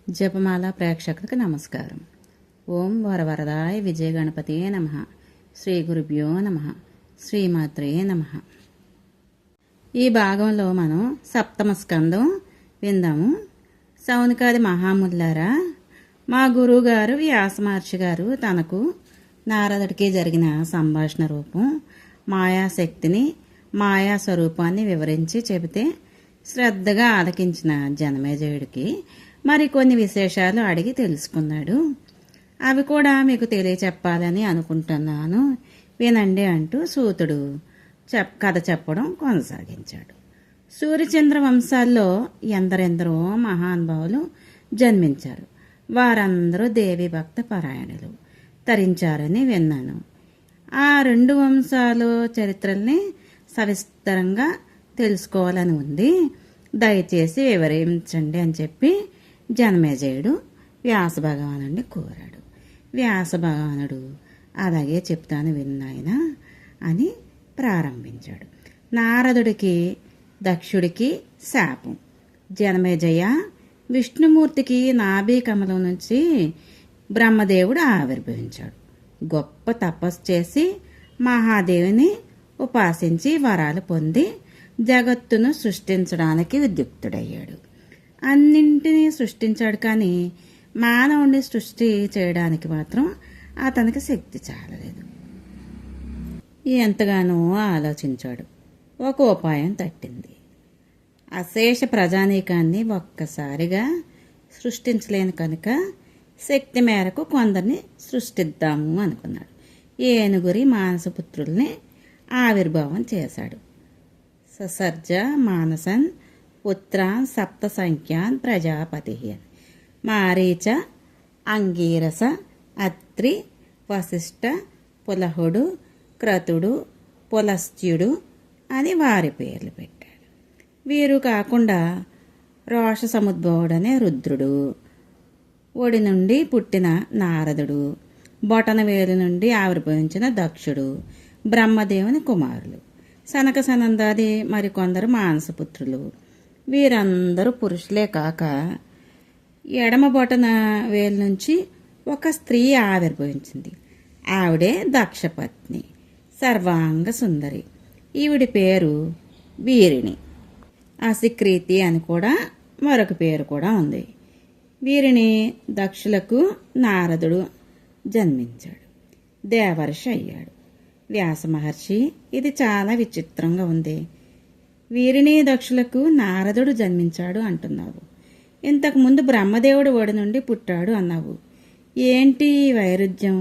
జపమాల ప్రేక్షకులకు నమస్కారం. ఓం వరవరదాయ విజయ గణపతియే నమః. శ్రీ గురుభ్యో నమః. శ్రీమాత్రే నమః. ఈ భాగంలో మనం సప్తమ స్కందం విందాము. సౌనకాది మహాముల్లారా, మా గురువుగారు వ్యాసమహర్షి గారు తనకు నారదుడికి జరిగిన సంభాషణ రూపం మాయాశక్తిని, మాయా స్వరూపాన్ని వివరించి చెబితే శ్రద్ధగా ఆలకించిన జనమేజయుడికి మరికొన్ని విశేషాలు అడిగి తెలుసుకున్నాడు. అవి కూడా మీకు తెలియచెప్పాలని అనుకుంటున్నాను, వినండి అంటూ సూతుడు కథ చెప్పడం కొనసాగించాడు. సూర్యచంద్ర వంశాల్లో ఎందరెందరో మహానుభావులు జన్మించారు. వారందరూ దేవి భక్త పరాయణులు తరించారని విన్నాను. ఆ రెండు వంశాలు చరిత్రల్ని సవిస్తరంగా తెలుసుకోవాలని ఉంది, దయచేసి వివరించండి అని చెప్పి జనమేజయుడు వ్యాస భగవానుడిని కోరాడు. వ్యాస భగవానుడు అలాగే చెప్తాను విన్నాయన అని ప్రారంభించాడు. నారదుడికి దక్షుడికి శాపం. జనమేజయ, విష్ణుమూర్తికి నాభి కమలం నుంచి బ్రహ్మదేవుడు ఆవిర్భవించాడు. గొప్ప తపస్సు చేసి మహాదేవిని ఉపాసించి వరాలు పొంది జగత్తును సృష్టించడానికి ఉద్యుక్తుడయ్యాడు. అన్నింటినీ సృష్టించాడు, కానీ మానవుడిని సృష్టి చేయడానికి మాత్రం అతనికి శక్తి చాలలేదు. ఎంతగానో ఆలోచించాడు. ఒక ఉపాయం తట్టింది. అశేష ప్రజానీకాన్ని ఒక్కసారిగా సృష్టించలేను కనుక శక్తి మేరకు కొందరిని సృష్టిద్దాము అనుకున్నాడు. ఏనుగురి మానసపుత్రుల్ని ఆవిర్భావం చేశాడు. ససర్జ మానసన్ పుత్రాన్ సప్త సంఖ్యాన్ ప్రజాపతి. మారీచ, అంగీరస, అత్రి, వశిష్ఠ, పులహుడు, క్రతుడు, పులస్త్యుడు అని వారి పేర్లు పెట్టాడు. వీరు కాకుండా రోష సముద్భవుడనే రుద్రుడు, ఒడి నుండి పుట్టిన నారదుడు, బొటనవేలు నుండి ఆవిర్భవించిన దక్షుడు బ్రహ్మదేవుని కుమారులు, సనక సనందాది మరికొందరు మానసపుత్రులు. వీరందరూ పురుషులే కాక ఎడమ బొటన వేలు నుంచి ఒక స్త్రీ ఆవిర్భవించింది. ఆవిడే దక్షపత్ని, సర్వాంగ సుందరి. ఈవిడి పేరు వీరిణి. అసిక్రీతి అని కూడా మరొక పేరు కూడా ఉంది. వీరిని దక్షులకు నారదుడు జన్మించాడు. దేవర్షి అయ్యాడు. వ్యాస మహర్షి, ఇది చాలా విచిత్రంగా ఉంది. వీరిని దక్షులకు నారదుడు జన్మించాడు అంటున్నావు. ఇంతకుముందు బ్రహ్మదేవుడు ఒడి నుండి పుట్టాడు అన్నావు. ఏంటి వైరుధ్యం?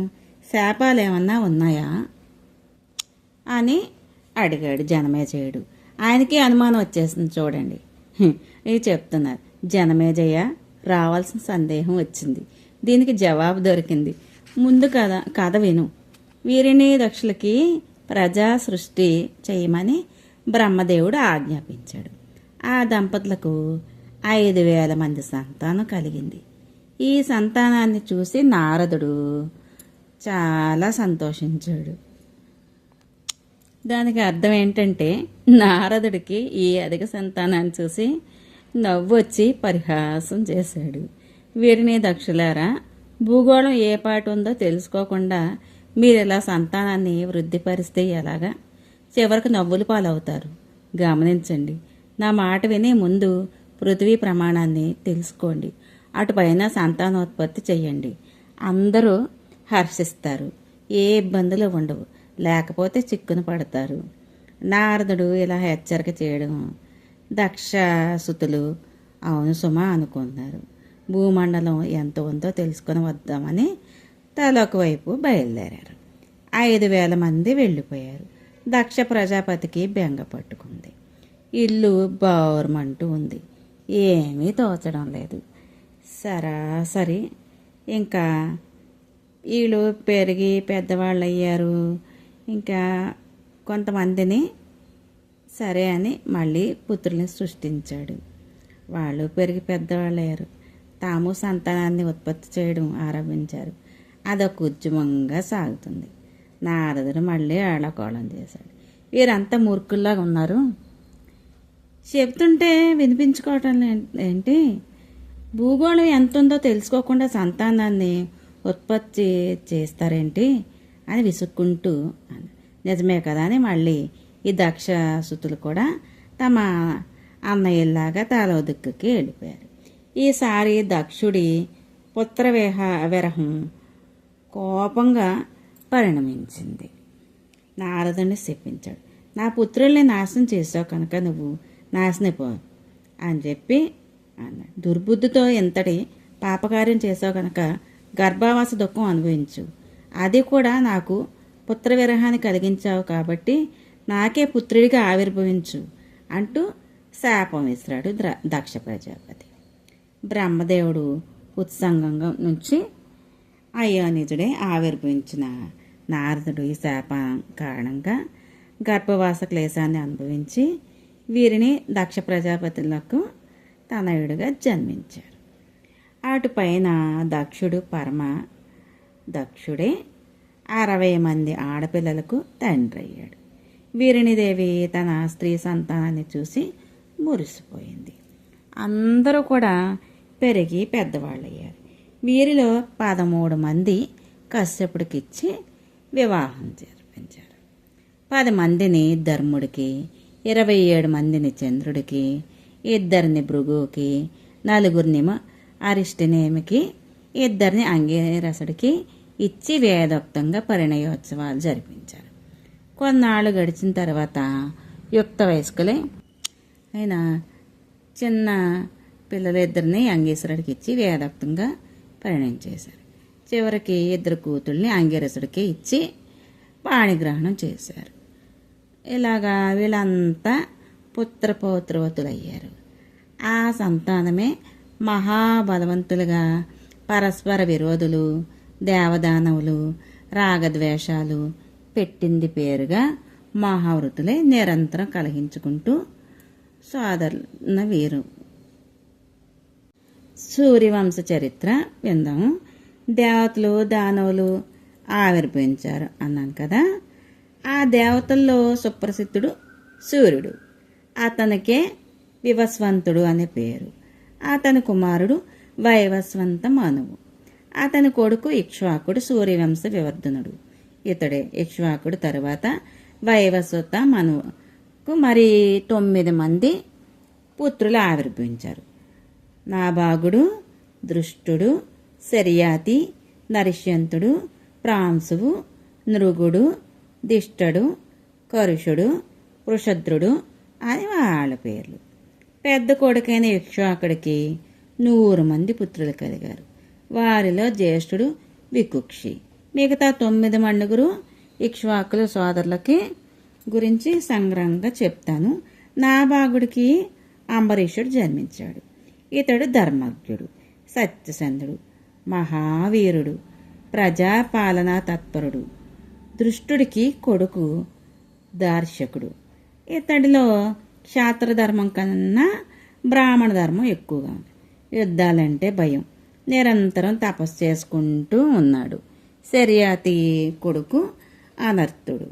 శాపాలేమన్నా ఉన్నాయా అని అడిగాడు జనమేజయుడు. ఆయనకి అనుమానం వచ్చేసింది. చూడండి, ఇది చెప్తున్నారు. జనమేజయ, రావాల్సిన సందేహం వచ్చింది, దీనికి జవాబు దొరికింది. ముందు కథ విను. వీరిని దక్షులకి ప్రజా సృష్టి చేయమని బ్రహ్మదేవుడు ఆజ్ఞాపించాడు. ఆ దంపతులకు 5,000 మంది సంతానం కలిగింది. ఈ సంతానాన్ని చూసి నారదుడు చాలా సంతోషించాడు. దానికి అర్థం ఏంటంటే, నారదుడికి ఈ అధిక సంతానాన్ని చూసి నవ్వొచ్చి పరిహాసం చేశాడు. వీరిని దక్షులారా, భూగోళం ఏ పాటు ఉందో తెలుసుకోకుండా మీరు ఇలా సంతానాన్ని వృద్ధిపరిస్తే ఎలాగా? చివరికి నవ్వులు పాలవుతారు. గమనించండి. నా మాట విని ముందు పృథ్వీ ప్రమాణాన్ని తెలుసుకోండి. అటుపైన సంతానోత్పత్తి చెయ్యండి. అందరూ హర్షిస్తారు. ఏ ఇబ్బందులు ఉండవు. లేకపోతే చిక్కున పడతారు. నారదుడు ఇలా హెచ్చరిక చేయడం దక్షసుతులు అవును సుమా అనుకున్నారు. భూమండలం ఎంత ఉందో తెలుసుకొని వద్దామని తలొక వైపు బయలుదేరారు. 5,000 మంది వెళ్ళిపోయారు. దక్ష ప్రజాపతికి బెంగ పట్టుకుంది. ఇల్లు బౌర్మంటూ ఉంది. ఏమీ తోచడం లేదు. సరాసరి ఇంకా వీళ్ళు పెరిగి పెద్దవాళ్ళు అయ్యారు. ఇంకా కొంతమందిని సరే అని మళ్ళీ పుత్రుల్ని సృష్టించాడు. వాళ్ళు పెరిగి పెద్దవాళ్ళు అయ్యారు. తాము సంతానాన్ని ఉత్పత్తి చేయడం ఆరంభించారు. అదొక ఉద్యమంగా సాగుతుంది. నారదుడు మళ్ళీ ఆళకోళం చేశాడు. వీరంతా మూర్ఖుల్లాగా ఉన్నారు. చెప్తుంటే వినిపించుకోవటం ఏంటి? భూగోళం ఎంతుందో తెలుసుకోకుండా సంతానాన్ని ఉత్పత్తి చేస్తారేంటి అని విసుక్కుంటూ నిజమే కదా అని మళ్ళీ ఈ దక్షసుతులు కూడా తమ అన్నయ్యలాగా తలో దిక్కుకి వెళ్ళిపోయారు. ఈసారి దక్షుడి విరహం కోపంగా పరిణమించింది. నారదుని శపించాడు. నా పుత్రుల్ని నాశనం చేసావు కనుక నువ్వు నాశనపో అని చెప్పి అన్నాడు. దుర్బుద్ధితో ఎంతటి పాపకార్యం చేసావు కనుక గర్భావాస దుఃఖం అనుభవించు. అది కూడా నాకు పుత్ర విరహాన్ని కలిగించావు కాబట్టి నాకే పుత్రుడిగా ఆవిర్భవించు అంటూ శాపం విసిరాడు దక్ష ప్రజాపతి. బ్రహ్మదేవుడు ఉత్సంగంగా నుంచి అయోనిజుడే ఆవిర్భవించిన నారదుడు ఈ శాపం కారణంగా గర్భవాస క్లేశాన్ని అనుభవించి వీరిని దక్ష ప్రజాపతులకు తనయుడిగా జన్మించారు. అటుపైన దక్షుడు పరమ దక్షుడే 60 మంది ఆడపిల్లలకు తండ్రి అయ్యాడు. వీరినిదేవి తన స్త్రీ సంతానాన్ని చూసి మురిసిపోయింది. అందరూ కూడా పెరిగి పెద్దవాళ్ళయ్యారు. వీరిలో 13 మంది కశ్యపుడికిచ్చి వివాహం జరిపించారు. 10 మందిని ధర్ముడికి, 27 మందిని చంద్రుడికి, 2 భృగువుకి, 4 అరిష్టనేమికి, 2 అంగీరసుడికి ఇచ్చి వేదోక్తంగా పరిణయోత్సవాలు జరిపించారు. కొన్నాళ్ళు గడిచిన తర్వాత యుక్త వయస్కులే ఆయన చిన్న పిల్లలిద్దరిని అంగీరసుడికి ఇచ్చి వేదోక్తంగా పరిణయం చేశారు. చివరికి 2 కూతుళ్ళని అంగీరసుడికి ఇచ్చి పాణిగ్రహణం చేశారు. ఇలాగా వీళ్ళంతా పుత్రపౌత్రవతులయ్యారు. ఆ సంతానమే మహాబలవంతులుగా పరస్పర విరోధులు, దేవదానవులు, రాగద్వేషాలు పెట్టింది పేరుగా మహావృతులే నిరంతరం కలహించుకుంటూ సోదరుల వీరు. సూర్యవంశ చరిత్ర విందాము. దేవతలు దానవులు ఆవిర్భవించారు అన్నాను కదా. ఆ దేవతల్లో సుప్రసిద్ధుడు సూర్యుడు. అతనికే వివస్వంతుడు అనే పేరు. అతని కుమారుడు వైవస్వంత మనువు. అతని కొడుకు ఇక్ష్వాకుడు సూర్యవంశ వివర్ధనుడు. ఇతడే ఇక్ష్వాకుడు తరువాత వైవస్వత మనువుకు మరి 9 మంది పుత్రులు ఆవిర్భవించారు. నాభాగుడు, దృష్టుడు, శర్యాతి, నరిష్యంతుడు, ప్రాంశువు, నృగుడు, దిష్టడు, కరుషుడు, వృషద్రుడు అని వాళ్ళ పేర్లు. పెద్ద కొడుకైన ఇక్ష్వాకుడికి 100 మంది పుత్రులు కలిగారు. వారిలో జ్యేష్ఠుడు వికుక్షి. మిగతా 9 మండుగురు ఇక్ష్వాకుల సోదరులకి గురించి సంగ్రహంగా చెప్తాను. నాభాగుడికి అంబరీషుడు జన్మించాడు. ఇతడు ధర్మజ్ఞుడు, సత్యసంధుడు, మహావీరుడు, ప్రజాపాలనా తత్పరుడు. దృష్టుడికి కొడుకు దార్శకుడు. ఇతడిలో క్షాత్రధర్మం కన్నా బ్రాహ్మణ ధర్మం ఎక్కువగా ఉంది. యుద్ధాలంటే భయం. నిరంతరం తపస్సు చేసుకుంటూ ఉన్నాడు. శర్యాతి కొడుకు అనర్థుడు.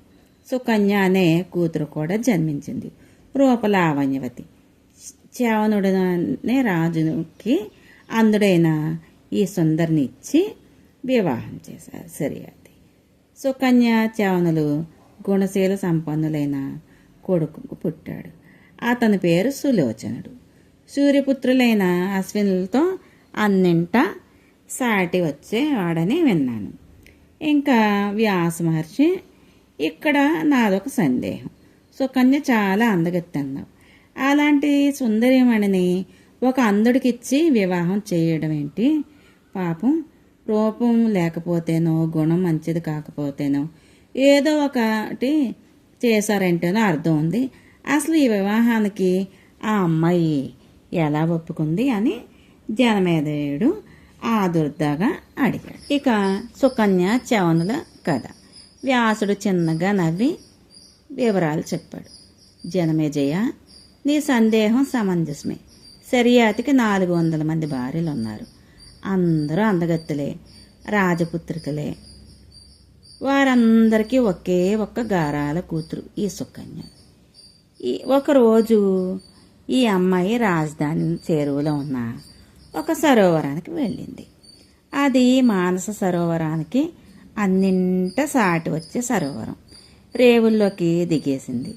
సుకన్య అనే కూతురు కూడా జన్మించింది. రూపలావణ్యవతి. చ్యవనుడనే రాజుకి అందుడైన ఈ సుందరిని ఇచ్చి వివాహం చేశారు శర్యాతి. సుకన్య చ్యవనులు గుణశీల సంపన్నులైన కొడుకు పుట్టాడు. అతని పేరు సులోచనుడు. సూర్యపుత్రులైన అశ్వినులతో అన్నింటా సాటి వచ్చేవాడని విన్నాను. ఇంకా వ్యాస మహర్షి, ఇక్కడ నాదొక సందేహం. సుకన్య చాలా అందగత్తన్నావు. అలాంటి సుందరిమణిని ఒక అంధుడికిచ్చి వివాహం చేయడం ఏంటి? పాపం రూపం లేకపోతేనో, గుణం మంచిది కాకపోతేనో, ఏదో ఒకటి చేశారంటేనో అర్థం ఉంది. అసలు ఈ వివాహానికి ఆ అమ్మాయి ఎలా ఒప్పుకుంది అని జనమేజయుడు ఆదుర్దాగా అడిగాడు. ఇక సుకన్య చ్యవనుల కథ. వ్యాసుడు చిన్నగా నవ్వి వివరాలు చెప్పాడు. జనమేజయ, నీ సందేహం సమంజసమే. శర్యాతికి 400 మంది భార్యలు ఉన్నారు. అందరూ అందగత్తులే, రాజపుత్రికలే. వారందరికీ ఒకే ఒక్క గారాల కూతురు ఈ సుకన్య. ఒకరోజు ఈ అమ్మాయి రాజధాని చేరువలో ఉన్న ఒక సరోవరానికి వెళ్ళింది. అది మానస సరోవరానికి అన్నింట సాటి వచ్చే సరోవరం. రేవుల్లోకి దిగేసింది.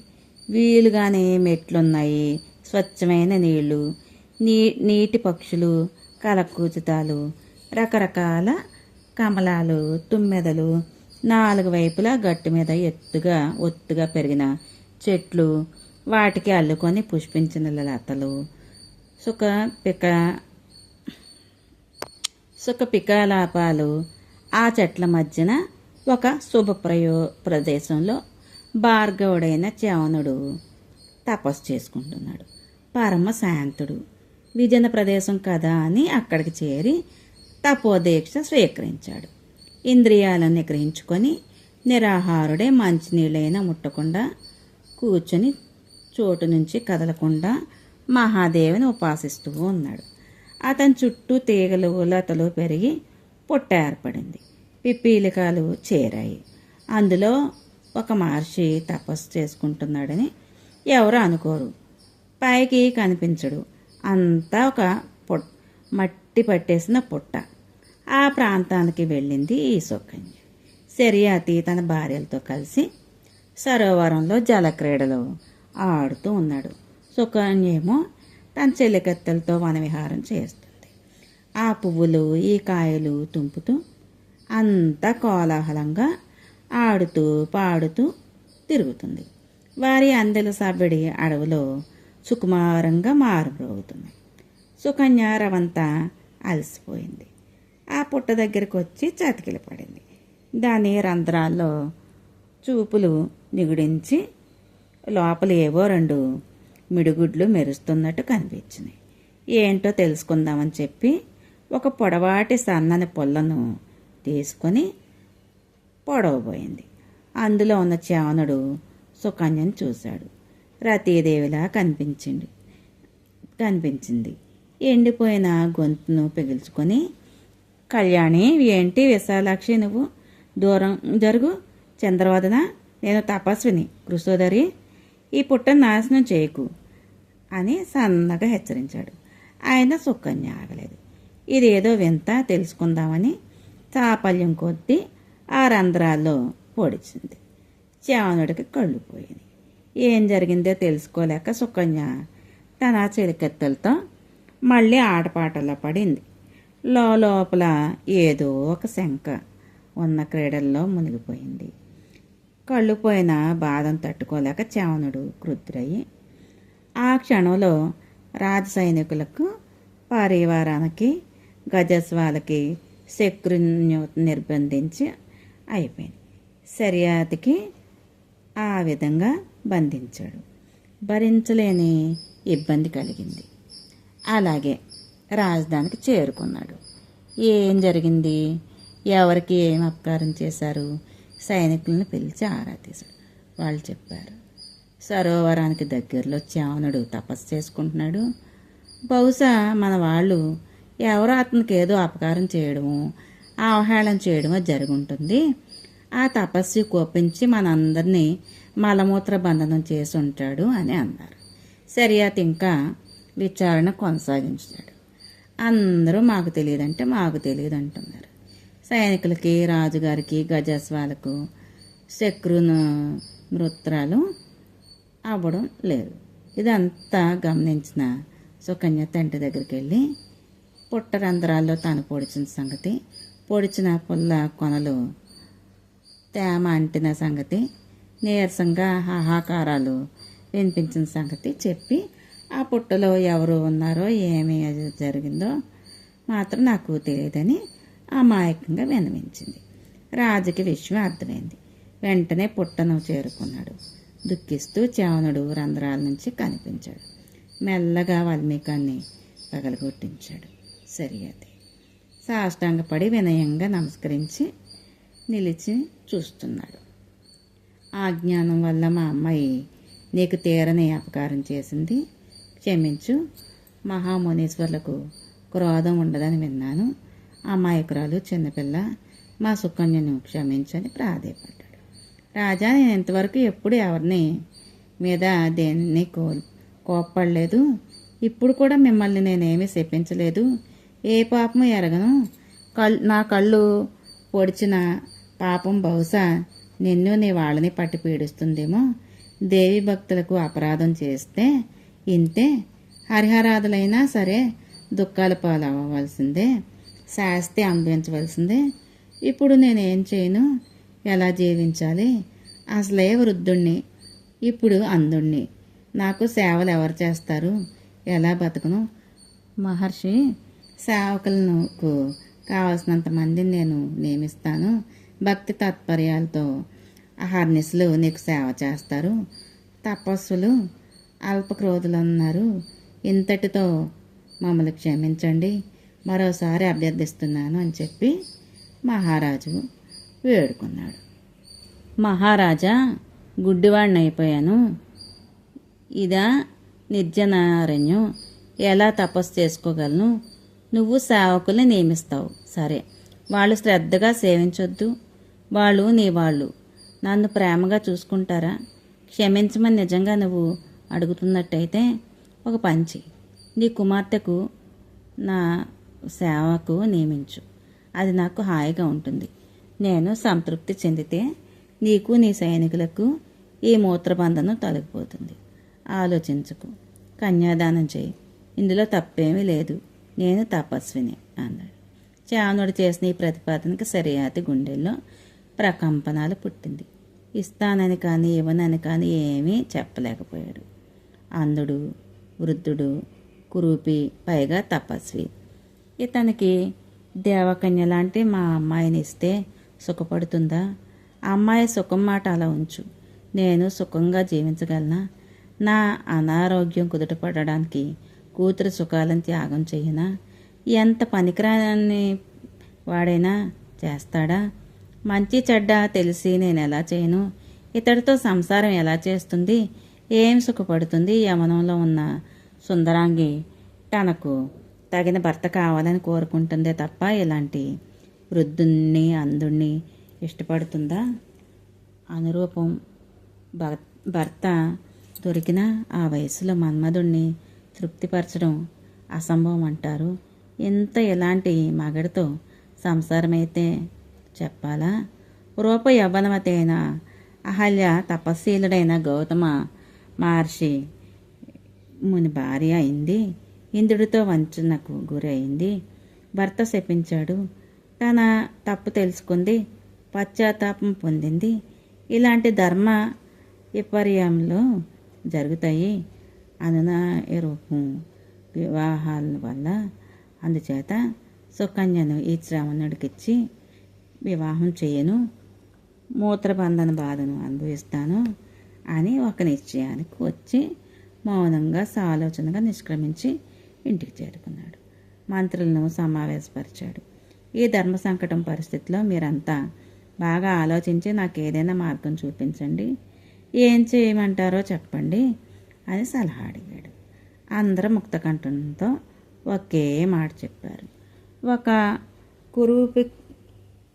వీలుగానే మెట్లున్నాయి, స్వచ్ఛమైన నీళ్లు, నీటి పక్షులు, కలకూచుతాలు, రకరకాల కమలాలు, తుమ్మెదలు, నాలుగు వైపులా గట్టు మీద ఒత్తుగా పెరిగిన చెట్లు, వాటికి అల్లుకొని పుష్పించిన లతలు, సుఖపికాలాపాలు. ఆ చెట్ల మధ్యన ఒక ప్రదేశంలో భార్గవుడైన చ్యవనుడు తపస్సు చేసుకుంటున్నాడు. పరమ శాంతుడు. విజన ప్రదేశం కదా అని అక్కడికి చేరి తపోదీక్ష స్వీకరించాడు. ఇంద్రియాలను నిగ్రహించుకొని నిరాహారుడే మంచినీళ్ళైనా ముట్టకుండా కూర్చొని చోటు నుంచి కదలకుండా మహాదేవిని ఉపాసిస్తూ ఉన్నాడు. అతని చుట్టూ తీగలు, లతలు పెరిగి పుట్ట ఏర్పడింది. పిప్పీలికాలు చేరాయి. అందులో ఒక మహర్షి తపస్సు చేసుకుంటున్నాడని ఎవరు అనుకోరు. పైకి కనిపించడు. అంతా ఒక మట్టి పట్టేసిన పుట్ట. ఆ ప్రాంతానికి వెళ్ళింది ఈ సుకన్య. శర్యాతి తన భార్యలతో కలిసి సరోవరంలో జలక్రీడలు ఆడుతూ ఉన్నాడు. సుకన్య ఏమో తన చెలికత్తెలతో వనవిహారం చేస్తుంది. ఆ పువ్వులు, ఈ కాయలు తుంపుతూ అంతా కోలాహలంగా ఆడుతూ పాడుతూ తిరుగుతుంది. వారి అందెల సవ్వడి అడవిలో సుకుమారంగా మారుమ్రోగుతున్నాయి. సుకన్య రవంతా అలసిపోయింది. ఆ పుట్ట దగ్గరికి వచ్చి చతికిల పడింది. దాని రంధ్రాల్లో చూపులు నిగుడించి లోపల ఏవో రెండు మిడుగుడ్లు మెరుస్తున్నట్టు కనిపించినాయి. ఏంటో తెలుసుకుందామని చెప్పి ఒక పొడవాటి సన్నని పొల్లను తీసుకొని పొడవబోయింది. అందులో ఉన్న చ్యవనుడు సుకన్యను చూశాడు. రతీదేవిలా కనిపించింది. ఎండిపోయిన గొంతును పిగుల్చుకొని, కళ్యాణి, ఏంటి విశాలాక్షి, నువ్వు దూరం జరుగు, చంద్రవదన, నేను తపస్విని, కృషోదరి, ఈ పుట్టను నాశనం చేయకు అని సన్నగా హెచ్చరించాడు. ఆయన సుకన్య ఆగలేదు. ఇదేదో వింత తెలుసుకుందామని చాపల్యం కొద్దీ ఆ రంధ్రాల్లో పొడిచింది. చ్యవనుడికి కళ్ళు పోయింది. ఏం జరిగిందో తెలుసుకోలేక సుకన్య తన చెలికత్తెలతో మళ్ళీ ఆటపాటల్లో పడింది. లోపల ఏదో ఒక శంక ఉన్న క్రీడల్లో మునిగిపోయింది. కళ్ళు పోయిన బాధను తట్టుకోలేక చ్యవనుడు క్రుద్ధుడయ్యి ఆ క్షణంలో రాజ సైనికులకు, పరివారానికి, గజస్వాలకి శక్రుని నిర్బంధించి అయిపోయింది. శర్యాతికి ఆ విధంగా బంధించాడు. భరించలేని ఇబ్బంది కలిగింది. అలాగే రాజధానికి చేరుకున్నాడు. ఏం జరిగింది, ఎవరికి ఏం అపకారం చేశారు, సైనికులను పిలిచి ఆరా తీశాడు. వాళ్ళు చెప్పారు, సరోవరానికి దగ్గరలో చ్యవనుడు తపస్సు చేసుకుంటున్నాడు. బహుశా మన వాళ్ళు ఎవరో అతనికి ఏదో అపకారం చేయడము, అవహేళన చేయడమో జరుగుంటుంది. ఆ తపస్సు కోపించి మనందరినీ మలమూత్ర బంధనం చేసి ఉంటాడు అని అన్నారు. శర్యాతి ఇంకా విచారణ కొనసాగించాడు. అందరూ మాకు తెలియదంటే మాకు తెలియదు అంటున్నారు. సైనికులకి, రాజుగారికి, గజస్వాలకు శక్రును మృత్రాలు అవ్వడం లేదు. ఇదంతా గమనించిన సుకన్య తండ్రి దగ్గరికి వెళ్ళి పుట్ట రంధ్రాల్లో తాను పొడిచిన సంగతి, పొడిచిన పుల్ల కొనలు తేమ అంటిన సంగతి, నీరసంగా హాహాకారాలు వినిపించిన సంగతి చెప్పి ఆ పుట్టలో ఎవరు ఉన్నారో ఏమి జరిగిందో మాత్రం నాకు తెలియదని అమాయకంగా విన్నవించింది. రాజుకి విషయం అర్థమైంది. వెంటనే పుట్టను చేరుకున్నాడు. దుఃఖిస్తూ చ్యవనుడు రంధ్రాల నుంచి కనిపించాడు. మెల్లగా వాల్మీకాన్ని పగలగొట్టించాడు. శర్యాతి సాష్టాంగపడి వినయంగా నమస్కరించి నిలిచి చూస్తున్నాడు. ఆ జ్ఞానం వల్ల మా అమ్మాయి నీకు తీరని అపకారం చేసింది, క్షమించు. మహామునీశ్వర్లకు క్రోధం ఉండదని విన్నాను. అమాయకురాలు, చిన్నపిల్ల, మా సుకన్యను క్షమించని ప్రాధేయపడ్డాడు. రాజా, నేను ఇంతవరకు ఎప్పుడు ఎవరిని మీద దేన్ని కోప్పడలేదు. ఇప్పుడు కూడా మిమ్మల్ని నేనేమీ శపించలేదు. ఏ పాపము ఎరగను. నా కళ్ళు పొడిచిన పాపం బహుశా నిన్ను నీ వాళ్ళని పట్టి పీడిస్తుందేమో. దేవి భక్తులకు అపరాధం చేస్తే ఇంతే, హరిహరాదులైనా సరే దుఃఖాల పాలవ్వవలసిందే, శాస్తి అనుభవించవలసిందే. ఇప్పుడు నేనేం చేయను? ఎలా జీవించాలి? అసలే వృద్ధుణ్ణి, ఇప్పుడు అందుణ్ణి. నాకు సేవలు ఎవరు చేస్తారు? ఎలా బతకను? మహర్షి, సేవకులకు కావలసినంత మందిని నేను నియమిస్తాను. భక్తి తాత్పర్యాలతో అహర్నిశలు నీకు సేవ చేస్తారు. తపస్సులు అల్పక్రోధులు అన్నారు. ఇంతటితో మమ్మల్ని క్షమించండి, మరోసారి అభ్యర్థిస్తున్నాను అని చెప్పి మహారాజు వేడుకున్నాడు. మహారాజా, గుడ్డివాడిని అయిపోయాను. ఇదా నిర్జనారణ్యం, ఎలా తపస్సు చేసుకోగలను? నువ్వు సేవకుల్ని నియమిస్తావు, సరే. వాళ్ళు శ్రద్ధగా సేవించొద్దు. వాళ్ళు నీ వాళ్ళు నన్ను ప్రేమగా చూసుకుంటారా? క్షమించమని నిజంగా నువ్వు అడుగుతున్నట్టయితే ఒక పంచి, నీ కుమార్తెకు నా సేవకు నియమించు. అది నాకు హాయిగా ఉంటుంది. నేను సంతృప్తి చెందితే నీకు నీ సైనికులకు ఈ మూత్రబంధనం తొలగిపోతుంది. ఆలోచించకు, కన్యాదానం చేయి. ఇందులో తప్పేమీ లేదు. నేను తపస్విని అన్నాడు. చానుడు చేసిన ఈ ప్రతిపాదనకి సరియాతి గుండెల్లో ప్రకంపనాలు పుట్టింది. ఇస్తానని కానీ ఇవ్వనని కానీ ఏమీ చెప్పలేకపోయాడు. అంధుడు, వృద్ధుడు, కురూపి, పైగా తపస్వి. ఇతనికి దేవకన్య లాంటి మా అమ్మాయిని ఇస్తే సుఖపడుతుందా? అమ్మాయి సుఖం మాట అలా ఉంచు, నేను సుఖంగా జీవించగలనా? నా అనారోగ్యం కుదుటపడడానికి కూతురు సుఖాలను త్యాగం చెయ్యనా? ఎంత పనికిరాని వాడైనా చేస్తాడా? మంచి చెడ్డ తెలిసి నేను ఎలా చేయను? ఇతడితో సంసారం ఎలా చేస్తుంది? ఏం సుఖపడుతుంది? యవనంలో ఉన్న సుందరాంగి తనకు తగిన భర్త కావాలని కోరుకుంటుందే తప్ప ఇలాంటి వృద్ధుణ్ణి అంధుణ్ణి ఇష్టపడుతుందా? అనురూపం భర్త దొరికినా ఆ వయసులో మన్మధుణ్ణి తృప్తిపరచడం అసంభవం అంటారు. ఇంత ఇలాంటి మగడితో సంసారమైతే చెప్పాలా? రూప యవ్వనవతి అయిన అహల్య తపస్శీలుడైన గౌతమ మహర్షి ముని భార్య అయింది. ఇంద్రుడితో వంచనకు గురి అయింది. భర్త శపించాడు. తన తప్పు తెలుసుకుంది, పశ్చాత్తాపం పొందింది. ఇలాంటి ధర్మ విపర్యంలో జరుగుతాయి అనునాయ రూపం వివాహాల వల్ల. అందుచేత సుకన్యను ఈ శ్రవణుడికిచ్చి వివాహం చేయను, మూత్రబంధన బాధను అనుభవిస్తాను అని ఒక నిశ్చయానికి వచ్చి మౌనంగా సాలోచనగా నిష్క్రమించి ఇంటికి చేరుకున్నాడు. మంత్రులను సమావేశపరిచాడు. ఈ ధర్మ సంకటం పరిస్థితిలో మీరంతా బాగా ఆలోచించి నాకు ఏదైనా మార్గం చూపించండి, ఏం చేయమంటారో చెప్పండి అని సలహా అడిగాడు. అందరూ ముక్తకంఠంతో ఒకే మాట చెప్పారు. ఒక కురూపి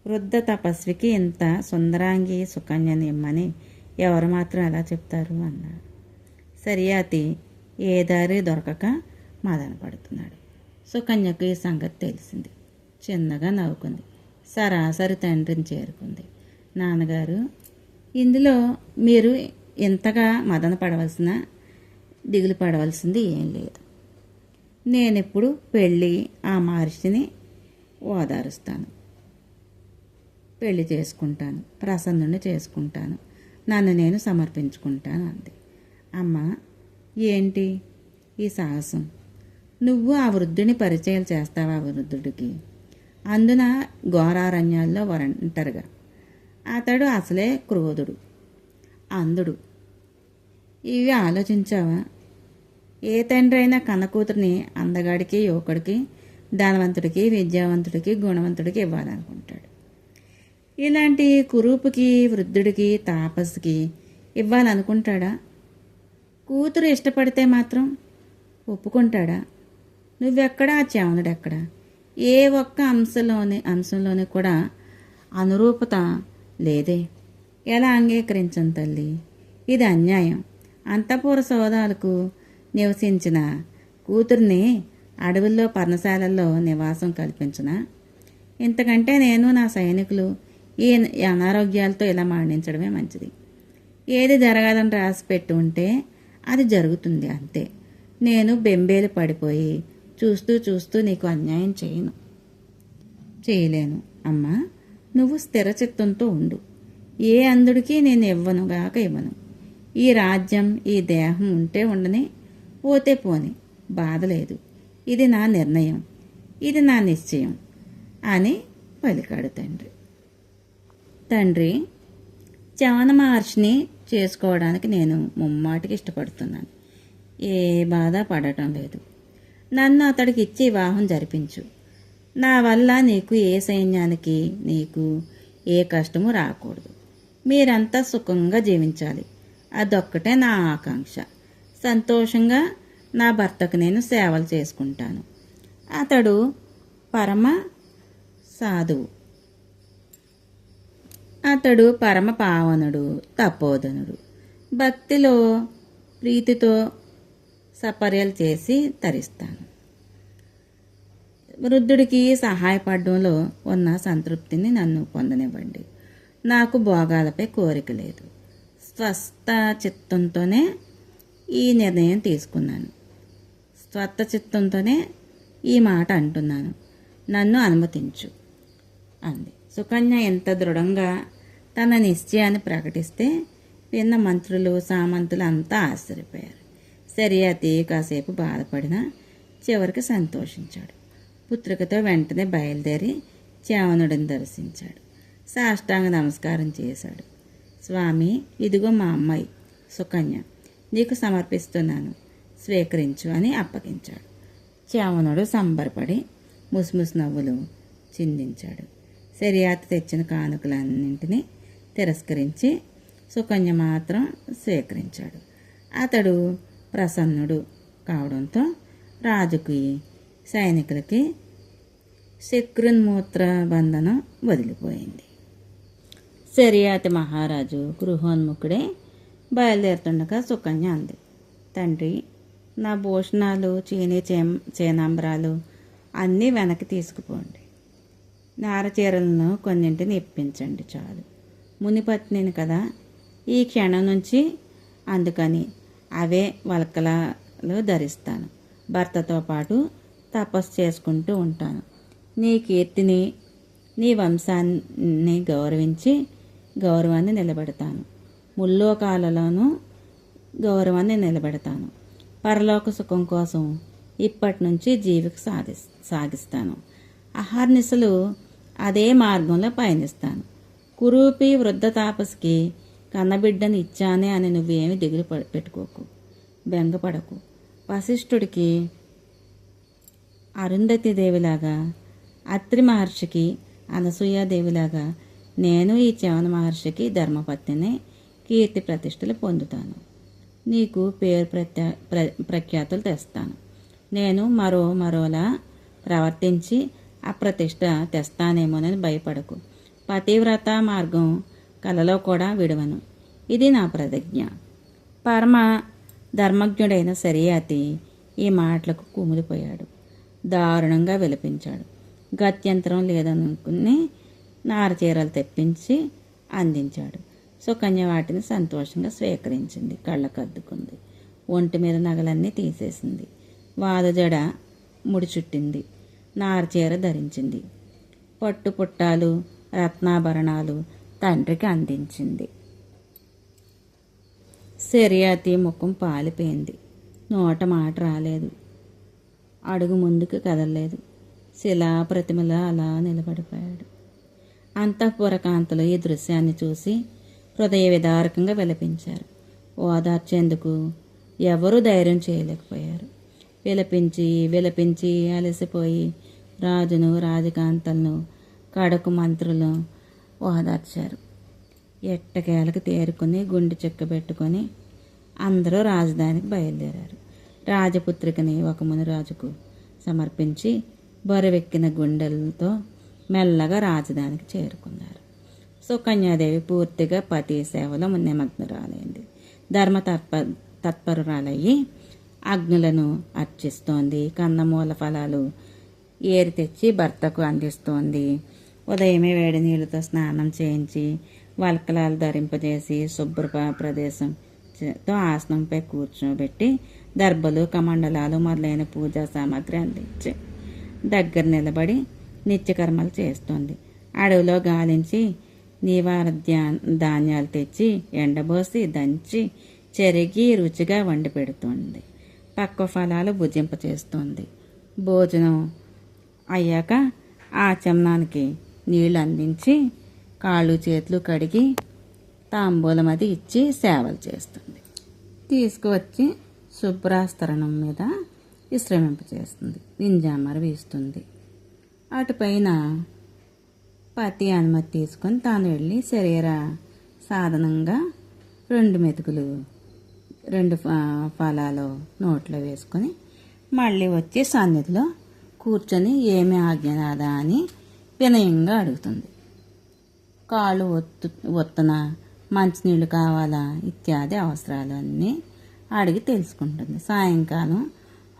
వృద్ధ తపస్వికి ఇంత సుందరాంగి సుకన్యని ఇమ్మని ఎవరు మాత్రం ఎలా చెప్తారు అన్నాడు. సరియాతి ఏ దారి దొరకక మదన పడుతున్నాడు. సుకన్యకు ఈ సంగతి తెలిసింది. చిన్నగా నవ్వుకుంది. సరాసరి తండ్రిని చేరుకుంది. నాన్నగారు, ఇందులో మీరు ఇంతగా మదన పడవలసిన దిగులు పడవలసింది ఏం లేదు. నేనెప్పుడు పెళ్ళి ఆ మహర్షిని ఓదారుస్తాను, పెళ్లి చేసుకుంటాను, ప్రసన్నుని చేసుకుంటాను, నన్ను నేను సమర్పించుకుంటాను అంది. అమ్మ, ఏంటి ఈ సాహసం? నువ్వు ఆ వృద్ధుని పరిచయాలు చేస్తావా? వృద్ధుడికి అందున ఘోరారణ్యాల్లో ఒంటరిగా. అతడు అసలే క్రోధుడు, అంధుడు. ఇవి ఆలోచించావా? ఏ తండ్రి అయినా కన్న కూతురిని అందగాడికి, యువకుడికి, ధనవంతుడికి, విద్యావంతుడికి, గుణవంతుడికి ఇవ్వాలనుకుంటాడు. ఇలాంటి కురూపుకి, వృద్ధుడికి, తాపస్సుకి ఇవ్వాలనుకుంటాడా? కూతురు ఇష్టపడితే మాత్రం ఒప్పుకుంటాడా? నువ్వెక్కడా, చావనుడెక్కడా? ఏ ఒక్క అంశంలోని కూడా అనురూపత లేదే. ఎలా అంగీకరించను తల్లి? ఇది అన్యాయం. అంతఃపుర సోదాలకు నివసించిన కూతుర్ని అడవుల్లో పర్ణశాలల్లో నివాసం కల్పించిన ఇంతకంటే నేను నా సైనికులు ఈ అనారోగ్యాలతో ఇలా మరణించడమే మంచిది. ఏది జరగాలని రాసి పెట్టి ఉంటే అది జరుగుతుంది అంతే. నేను బెంబేలు పడిపోయి చూస్తూ చూస్తూ నీకు అన్యాయం చేయలేను. అమ్మా, నువ్వు స్థిర చిత్తంతో ఉండు. ఏ అందుడికి నేను ఇవ్వను. ఈ రాజ్యం, ఈ దేహం ఉంటే ఉండని, పోతే పోని, బాధ లేదు. ఇది నా నిర్ణయం, ఇది నా నిశ్చయం అని పలికాడు తండ్రి. చవన మహర్షిని చేసుకోవడానికి నేను ముమ్మాటికి ఇష్టపడుతున్నాను. ఏ బాధ పడటం లేదు. నన్ను అతడికి ఇచ్చి వివాహం జరిపించు. నా వల్ల నీకు ఏ సైన్యానికి నీకు ఏ కష్టము రాకూడదు. మీరంతా సుఖంగా జీవించాలి. అదొక్కటే నా ఆకాంక్ష. సంతోషంగా నా భర్తకు నేను సేవలు చేసుకుంటాను. అతడు పరమ సాధువు. అతడు పరమ పావనుడు, తపోధనుడు. భక్తిలో ప్రీతితో సపర్యలు చేసి తరిస్తాను. వృద్ధుడికి సహాయపడడంలో ఉన్న సంతృప్తిని నన్ను పొందనివ్వండి. నాకు భోగాలపై కోరిక లేదు. స్వస్థ చిత్తంతోనే ఈ నిర్ణయం తీసుకున్నాను. స్వస్థ చిత్తంతోనే ఈ మాట అంటున్నాను. నన్ను అనుమతించు అంది. సుకన్య ఎంత దృఢంగా తన నిశ్చయాన్ని ప్రకటిస్తే విన్న మంత్రులు, సామంతులు అంతా ఆశ్చర్యపోయారు. శర్యాతి కాసేపు బాధపడినా చివరికి సంతోషించాడు. పుత్రికతో వెంటనే బయలుదేరి చ్యవనుడిని దర్శించాడు. సాష్టాంగ నమస్కారం చేశాడు. స్వామి, ఇదిగో మా అమ్మాయి సుకన్య, నీకు సమర్పిస్తున్నాను, స్వీకరించు అని అప్పగించాడు. చ్యవనుడు సంబరపడి ముసిముసి నవ్వులు చిందించాడు. శర్యాతి తెచ్చిన కానుకలన్నింటినీ తిరస్కరించి సుకన్య మాత్రం స్వీకరించాడు. అతడు ప్రసన్నుడు కావడంతో రాజుకి, సైనికులకి శక్రున్మూత్ర బంధనం వదిలిపోయింది. శర్యాతి మహారాజు గృహోన్ముఖుడే బయలుదేరుతుండగా సుకన్య అంది. తండ్రి, నా భూషణాలు, చేనాంబరాలు అన్నీ వెనక్కి తీసుకుపోండి. నారచీరలను కొన్నింటిని ఇప్పించండి చాలు. మునిపత్నిని కదా ఈ క్షణం నుంచి, అందుకని అవే వల్కలాలు ధరిస్తాను. భర్తతో పాటు తపస్సు చేసుకుంటూ ఉంటాను. నీ కీర్తిని, నీ వంశాన్ని గౌరవించి గౌరవాన్ని నిలబెడతాను. ముల్లోకాలలోనూ గౌరవాన్ని నిలబెడతాను. పరలోక సుఖం కోసం ఇప్పటి నుంచి జీవిక సాగిస్తాను. అహర్నిశలు అదే మార్గంలో పయనిస్తాను. కురూపి వృద్ధ తాపసికి కన్నబిడ్డను ఇచ్చానే అని నువ్వేమి దిగులు పెట్టుకోకు, బెంగపడకు. వశిష్ఠుడికి అరుంధతి దేవిలాగా, అత్రి మహర్షికి అనసూయాదేవిలాగా నేను ఈ చ్యవన మహర్షికి ధర్మపత్నిని, కీర్తి ప్రతిష్టలు పొందుతాను. నీకు పేరు ప్రఖ్యాతులు తెస్తాను. నేను మరోలా ప్రవర్తించి అప్రతిష్ట తెస్తానేమోనని భయపడకు. పతివ్రత మార్గం కలలో కూడా విడవను. ఇది నా ప్రతిజ్ఞ. పరమ ధర్మజ్ఞుడైన శర్యాతి ఈ మాటలకు కుమిలిపోయాడు. దారుణంగా విలపించాడు. గత్యంతరం లేదనుకుని నారచీరలు తెప్పించి అందించాడు. సుకన్య వాటిని సంతోషంగా స్వీకరించింది. కళ్ళకద్దుకుంది. ఒంటి మీద నగలన్నీ తీసేసింది. వాదుజడ ముడిచుట్టింది. నారచీర ధరించింది. పట్టుపుట్టాలు, రత్నాభరణాలు తండ్రికి అందించింది. శర్యాతి ముఖం పాలిపోయింది. నోట మాట రాలేదు. అడుగు ముందుకు కదలలేదు. శిలా ప్రతిమలా అలా నిలబడిపోయాడు. అంతఃపురకాంతలు ఈ దృశ్యాన్ని చూసి హృదయ విదారకంగా విలపించారు. ఓదార్చేందుకు ఎవరూ ధైర్యం చేయలేకపోయారు. విలపించి అలసిపోయి రాజును, రాజకాంతలను, కడకు మంత్రులను ఓదార్చారు. ఎట్టకేలకు తేరుకుని గుండె చెక్కబెట్టుకొని అందరూ రాజధానికి బయలుదేరారు. రాజపుత్రికని ఒక మునిరాజుకు సమర్పించి బరువెక్కిన గుండెలతో మెల్లగా రాజధానికి చేరుకున్నారు. సుకన్యాదేవి పూర్తిగా పతి సేవలో నిమగ్నరాలైంది. తత్పరురాలయ్యి అగ్నులను అర్చిస్తోంది. కందమూల ఫలాలు ఏరి తెచ్చి భర్తకు అందిస్తోంది. ఉదయమే వేడి నీళ్ళతో స్నానం చేయించి వల్కలాలు ధరింపజేసి శుభ్ర ప్రదేశంతో ఆసనంపై కూర్చోబెట్టి దర్భలు కమండలాలు మొదలైన పూజా సామాగ్రి అందించి దగ్గర నిలబడి నిత్యకర్మలు చేస్తోంది. అడవిలో గాలించి నివార ధాన్యాలు తెచ్చి ఎండబోసి దంచి చెరిగి రుచిగా వండి పెడుతుంది. పక్వ ఫలాలు భుజింప చేస్తుంది. భోజనం అయ్యాక ఆచమనానికి నీళ్లు అందించి కాళ్ళు చేతులు కడిగి తాంబూలం అది ఇచ్చి సేవలు చేస్తుంది. తీసుకువచ్చి శుభ్రాస్తరణం మీద విశ్రమింపచేస్తుంది. వింజామర వీస్తుంది. అటుపైన పతి అనుమతి తీసుకొని తాను వెళ్ళి శరీర సాధనంగా 2 మెతుకులు 2 ఫలాలు నోట్లో వేసుకొని మళ్ళీ వచ్చి సన్నిధిలో కూర్చొని ఏమి ఆజ్ఞనాదా అని వినయంగా అడుగుతుంది. కాళ్ళు ఒత్తున మంచినీళ్ళు కావాలా ఇత్యాది అవసరాలు అన్నీ అడిగి తెలుసుకుంటుంది. సాయంకాలం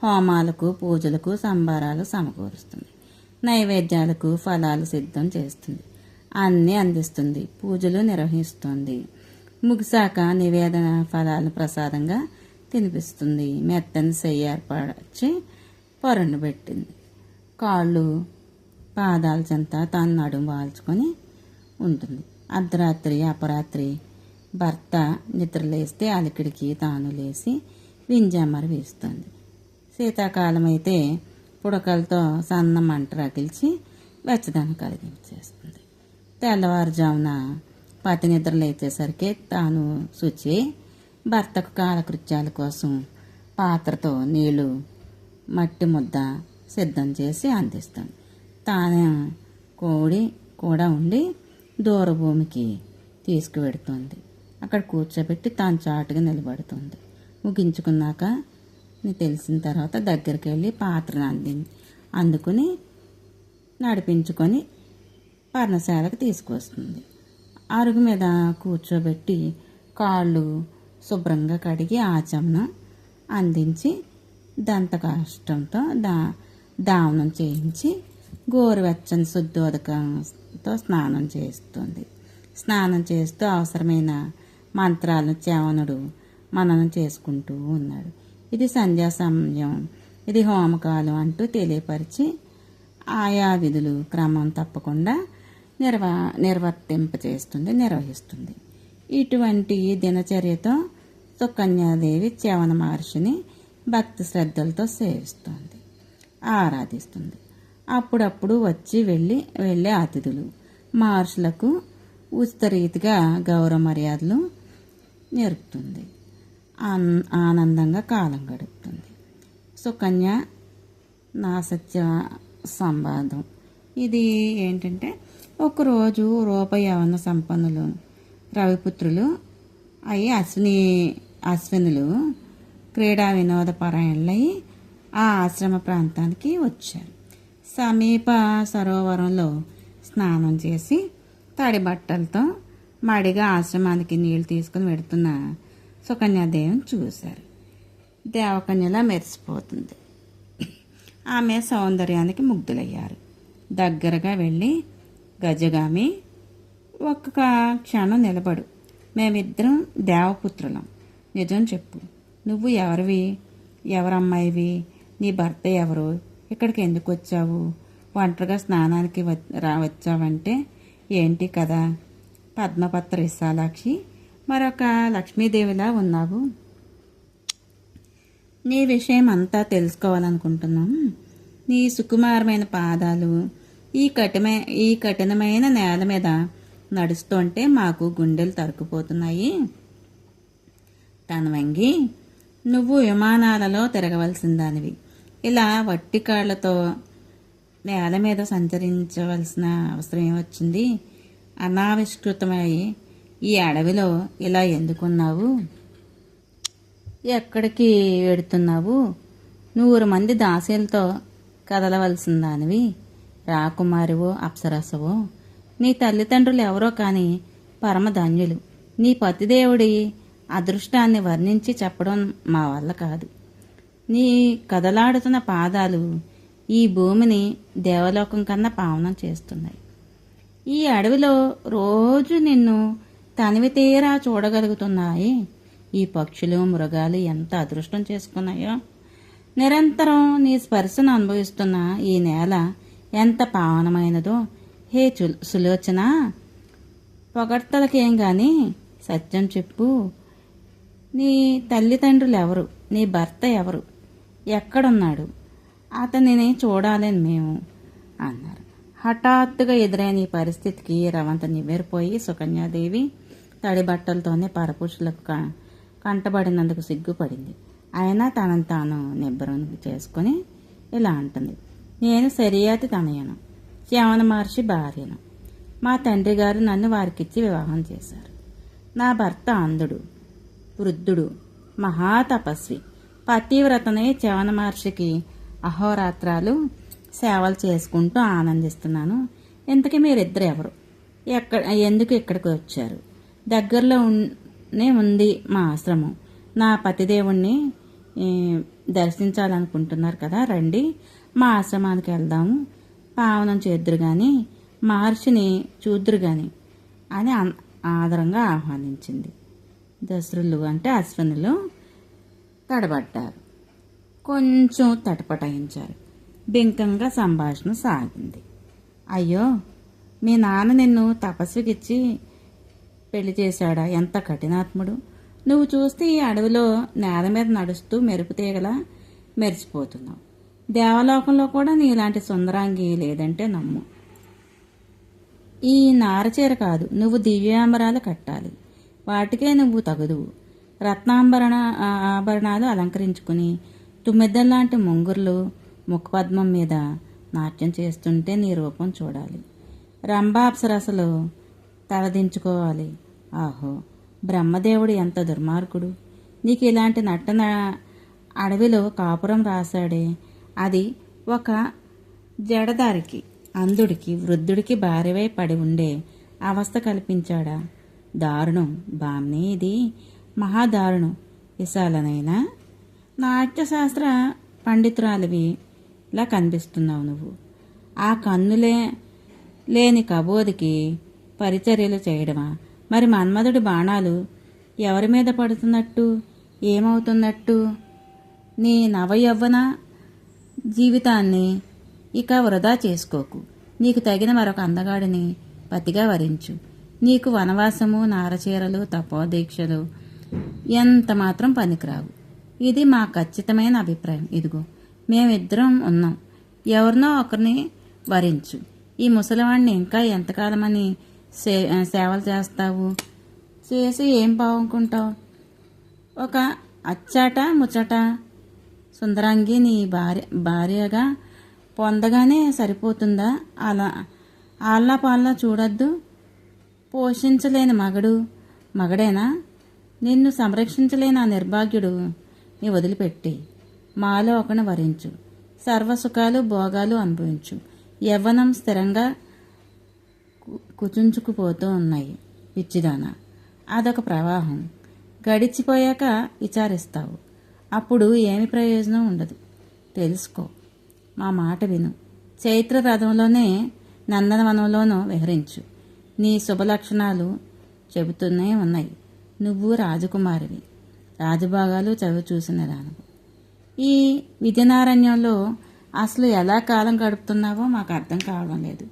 హోమాలకు పూజలకు సంబారాలు సమకూరుస్తుంది. నైవేద్యాలకు ఫలాలు సిద్ధం చేస్తుంది. అన్నీ అందిస్తుంది. పూజలు నిర్వహిస్తుంది. ముగిసాక నివేదన ఫలాలు ప్రసాదంగా తినిపిస్తుంది. మెత్తని చెయ్యి ఏర్పరిచి పొరండు పెట్టింది. కాళ్ళు పాదాల చెంత తాను నడుము వాల్చుకొని ఉంటుంది. అర్ధరాత్రి అపరాత్రి భర్త నిద్రలేస్తే అలికిడికి తాను లేచి వింజామర వీస్తుంది. శీతాకాలం అయితే పుడకలతో సన్న మంట రగిల్చి వెచ్చదనం కలిగించేస్తుంది. తెల్లవారుజామున పతి నిద్ర లేచేసరికి తాను శుచి భర్తకు కాలకృత్యాల కోసం పాత్రతో నీళ్లు మట్టి ముద్ద సిద్ధం చేసి అందిస్తుంది. తాను కోడి కూడా ఉండి దూరభూమికి తీసుకువెడుతుంది. అక్కడ కూర్చోబెట్టి తాను చాటుగా నిలబడుతుంది. ముగించుకున్నాక తెలిసిన తర్వాత దగ్గరికి వెళ్ళి పాత్రను అందుకుని నడిపించుకొని పర్ణశాలకు తీసుకొస్తుంది. అరుగు మీద కూర్చోబెట్టి కాళ్ళు శుభ్రంగా కడిగి ఆచమనం అందించి దంతకాష్టంతో దావనం చేయించి గోరువెచ్చని శుద్ధోదకంతో స్నానం చేస్తుంది. స్నానం చేస్తూ అవసరమైన మంత్రాలను చ్యవనుడు మననం చేసుకుంటూ ఉన్నాడు. ఇది సంధ్యా సమయం, ఇది హోమకాలం అంటూ తెలియపరిచి ఆయా విధులు క్రమం తప్పకుండా నిర్వహిస్తుంది. ఇటువంటి దినచర్యతో సుకన్యాదేవి చ్యవన మహర్షిని భక్తి శ్రద్ధలతో సేవిస్తుంది, ఆరాధిస్తుంది. అప్పుడప్పుడు వచ్చి వెళ్ళే అతిథులు మహర్షులకు ఉచిత రీతిగా గౌరవ మర్యాదలు నేర్పుతుంది. ఆనందంగా కాలం గడుపుతుంది. సుకన్య నాసత్య సంవాదం. ఇది ఏంటంటే ఒకరోజు రూపయవన సంపన్నులు రవిపుత్రులు అయి అశ్వినులు క్రీడా వినోద పరాయణులై ఆ ఆశ్రమ ప్రాంతానికి వచ్చారు. సమీప సరోవరంలో స్నానం చేసి తడి బట్టలతో మడిగా ఆశ్రమానికి నీళ్లు తీసుకుని వెడుతున్న సుకన్యాదేవిని చూశారు. దేవకన్యలా మెరిసిపోతుంది. ఆమె సౌందర్యానికి ముగ్ధులయ్యారు. దగ్గరగా వెళ్ళి గజగామి ఒక్క క్షణం నిలబడు, మేమిద్దరం దేవపుత్రులం, నిజం చెప్పు, నువ్వు ఎవరివి, ఎవరమ్మాయివి, నీ భర్త ఎవరు, ఇక్కడికి ఎందుకు వచ్చావు, ఒంటరిగా స్నానానికి వచ్చావంటే ఏంటి కదా, పద్మపత్ర విశాలాక్షి మరొక లక్ష్మీదేవిలా ఉన్నావు, నీ విషయం అంతా తెలుసుకోవాలనుకుంటున్నాం. నీ సుకుమారమైన పాదాలు ఈ కఠినమైన నేల మీద నడుస్తుంటే మాకు గుండెలు తరుక్కుపోతున్నాయి. తన వంగి, నువ్వు విమానాలలో తిరగవలసిందానివి, ఇలా వట్టి కాళ్లతో నేల మీద సంచరించవలసిన అవసరం ఏమొచ్చింది, అనావిష్కృతమై ఈ అడవిలో ఇలా ఎందుకున్నావు, ఎక్కడికి వెడుతున్నావు, 100 మంది దాసీలతో కదలవలసిందానివి, రాకుమారివో అప్సరసవో, నీ తల్లిదండ్రులు ఎవరో కానీ పరమధన్యులు, నీ పతిదేవుడి అదృష్టాన్ని వర్ణించి చెప్పడం మా వల్ల కాదు. నీ కదలాడుతున్న పాదాలు ఈ భూమిని దేవలోకం కన్నా పావనం చేస్తున్నాయి. ఈ అడవిలో రోజు నిన్ను తనివి తీరా చూడగలుగుతున్నాయి. ఈ పక్షులు మృగాలు ఎంత అదృష్టం చేసుకున్నాయో. నిరంతరం నీ స్పర్శను అనుభవిస్తున్న ఈ నేల ఎంత పావనమైనదో. హే సులోచన, పొగడ్తలకేం గాని సత్యం చెప్పు. నీ తల్లిదండ్రులు ఎవరు? నీ భర్త ఎవరు? ఎక్కడున్నాడు? అతనిని చూడాలని మేము అన్నారు. హఠాత్తుగా ఎదురైన ఈ పరిస్థితికి రవంత నివ్వెరపోయి సుకన్యాదేవి తడి బట్టలతోనే పరపురుషులకు కంటబడినందుకు సిగ్గుపడింది. అయినా తనను తాను నిబ్బరం చేసుకుని ఇలా అంటుంది. నేను సరియాతి తనయను, చ్యవన మహర్షి భార్యను. మా తండ్రి గారు నన్ను వారికిచ్చి వివాహం చేశారు. నా భర్త అంధుడు, వృద్ధుడు, మహాతపస్వి, పతివ్రతనే చ్యవన మహర్షికి అహోరాత్రాలు సేవలు చేసుకుంటూ ఆనందిస్తున్నాను. ఇంతకీ మీరిద్దరు ఎవరు? ఎందుకు ఇక్కడికి వచ్చారు? దగ్గరలోనే ఉంది మా ఆశ్రమం. నా పతిదేవుణ్ణి దర్శించాలనుకుంటున్నారు కదా, రండి మా ఆశ్రమానికి వెళ్దాము, పావనం చేద్దురు గాని, మహర్షిని చూద్దురు గాని అని ఆదరంగా ఆహ్వానించింది. దసరులు అంటే అశ్వనులు తడబడ్డారు, కొంచెం తటపటాయించారు. బింకంగా సంభాషణ సాగింది. అయ్యో, మీ నాన్న నిన్ను తపస్వికిచ్చి పెళ్లి చేశాడా? ఎంత కఠినాత్ముడు. నువ్వు చూస్తే ఈ అడవిలో నేల మీద నడుస్తూ మెరుపు తీగలా మెరిచిపోతున్నావు. దేవలోకంలో కూడా నీలాంటి సుందరాంగి లేదంటే నమ్ము. ఈ నారచీర కాదు, నువ్వు దివ్యాంబరాలు కట్టాలి. వాటికే నువ్వు తగదువు. ఆభరణాలు అలంకరించుకుని తుమ్మెద్దల్లాంటి ముంగుర్లు ముఖపద్మం మీద నాట్యం చేస్తుంటే నీ రూపం చూడాలి. రంభాప్సరసలు తలదించుకోవాలి. ఆహో, బ్రహ్మదేవుడు ఎంత దుర్మార్గుడు. నీకు ఇలాంటి నట్టన అడవిలో కాపురం రాశాడే, అది ఒక జడదారికి, అంధుడికి, వృద్ధుడికి భార్యవై పడి ఉండే అవస్థ కల్పించాడా? దారుణం బామ్ని, ఇది మహాదారుణం. విశాలనైనా నాట్యశాస్త్ర పండితురాలివి ఇలా కనిపిస్తున్నావు నువ్వు. ఆ కన్నులే లేని కబోదికి పరిచర్యలు చేయడమా? మరి మన్మధుడి బాణాలు ఎవరి మీద పడుతున్నట్టు, ఏమవుతున్నట్టు? నీ నవయవ్వన జీవితాన్ని ఇక వృధా చేసుకోకు. నీకు తగిన మరొక అందగాడిని పతిగా వరించు. నీకు వనవాసము, నారచీరలు, తపోదీక్షలు ఎంత మాత్రం పనికిరావు. ఇది మా ఖచ్చితమైన అభిప్రాయం. ఇదిగో మేమిద్దరం ఉన్నాం, ఎవరినో ఒకరిని వరించు. ఈ ముసలివాడిని ఇంకా ఎంతకాలమని సేవలు చేస్తావు? చేసి ఏం బాగుంటావు? ఒక అచ్చాట ముచ్చట సుందరాంగి నీ భార్యగా పొందగానే సరిపోతుందా? ఆల్లా పాల్లా చూడొద్దు. పోషించలేని మగడేనా? నిన్ను సంరక్షించలేని ఆ నిర్భాగ్యుడు నీ వదిలిపెట్టి మాలో ఒకని వరించు. సర్వసుఖాలు భోగాలు అనుభవించు. యవ్వనం స్థిరంగా కుచుంచుకుపోతూ ఉన్నాయి. పిచ్చిదానా, అదొక ప్రవాహం. గడిచిపోయాక విచారిస్తావు. అప్పుడు ఏమి ప్రయోజనం ఉండదు. తెలుసుకో, మా మాట విను. చైత్ర రథంలోనే నందనవనంలోనూ విహరించు. నీ శుభలక్షణాలు చెబుతూనే ఉన్నాయి. నువ్వు రాజకుమారివి, రాజభాగాలు చదువు చూసిన దానవు. ఈ విజయనారణ్యంలో అసలు ఎలా కాలం గడుపుతున్నావో మాకు అర్థం కావడం లేదు.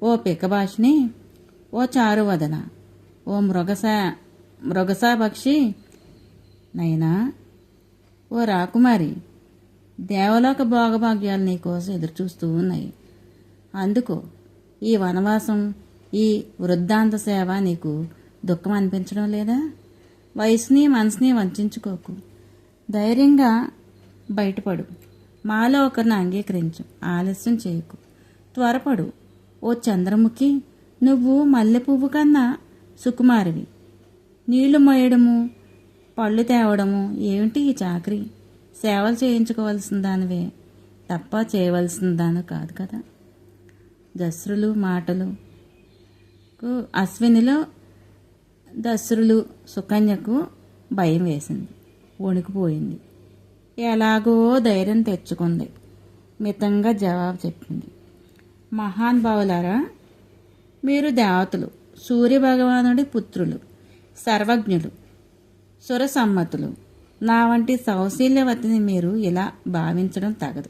ఓ పికభాషిని, ఓ చారువదన, ఓ మృగసాభక్షి నైనా, ఓ రాకుమారి, దేవలోక భోగభాగ్యాలు నీకోసం ఎదురుచూస్తూ ఉన్నాయి. అందుకో ఈ వనవాసం, ఈ వృద్ధాంత సేవ నీకు దుఃఖం అనిపించడం లేదా? వయసుని మనసుని వంచుకోకు. ధైర్యంగా బయటపడు. మాలో ఒకరిని అంగీకరించు. ఆలస్యం చేయకు. త్వరపడు. ఓ చంద్రముఖి, నువ్వు మల్లె పువ్వు కన్నా సుకుమారివి. నీళ్లు మోయడము, పళ్ళు తేవడము ఏమిటి ఈ చాకరీ? సేవలు చేయించుకోవాల్సిన దానివే తప్ప చేయవలసిన దాని కాదు కదా. దసరులు మాటలు అశ్వినిలో దసరులు సుకన్యకు భయం వేసింది, వణికిపోయింది. ఎలాగో ధైర్యం తెచ్చుకుంది. మితంగా జవాబు చెప్పింది. మహానుభావులారా, మీరు దేవతలు, సూర్యభగవానుడి పుత్రులు, సర్వజ్ఞులు, సురసమ్మతులు. నా వంటి సౌశీల్యవతిని మీరు ఇలా భావించడం తగదు.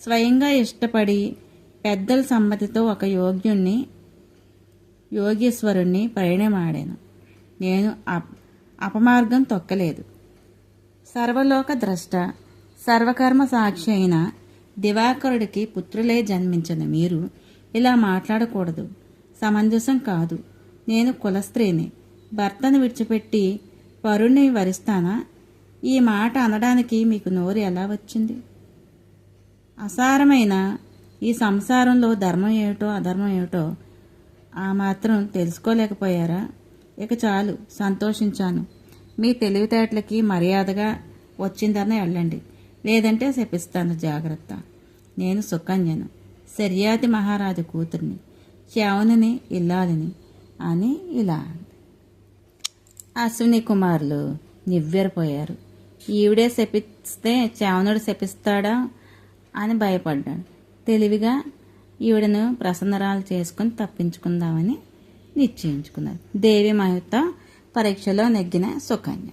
స్వయంగా ఇష్టపడి పెద్దల సమ్మతితో ఒక యోగీశ్వరుణ్ణి పరిణయమాడాను. నేను అపమార్గం తొక్కలేదు. సర్వలోక ద్రష్ట, సర్వకర్మ సాక్షి అయిన దివాకరుడికి పుత్రులే జన్మించిన మీరు ఇలా మాట్లాడకూడదు. సమంజసం కాదు. నేను కులస్త్రీని. భర్తను విడిచిపెట్టి పరుణ్ణి వరిస్తానా? ఈ మాట అనడానికి మీకు నోరు ఎలా వచ్చింది? అసారమైన ఈ సంసారంలో ధర్మం ఏమిటో అధర్మం ఏమిటో ఆ మాత్రం తెలుసుకోలేకపోయారా? ఇక చాలు, సంతోషించాను. మీ తెలివితేటలకి మర్యాదగా వచ్చిందన్న వెళ్ళండి, లేదంటే శపిస్తాను. జాగ్రత్త. నేను సుకన్యను, శర్యాతి మహారాజు కూతుర్ని, చ్యవనుని ఇల్లాలిని అని ఇలా. అశ్విని కుమారులు నివ్వెరపోయారు. ఈవిడే శపిస్తే చ్యవనుడు శపిస్తాడా అని భయపడ్డాడు. తెలివిగా ఈవిడను ప్రసన్నరాలు చేసుకుని తప్పించుకుందామని నిశ్చయించుకున్నారు. దేవి మహిత పరీక్షలో నెగ్గిన సుకన్య.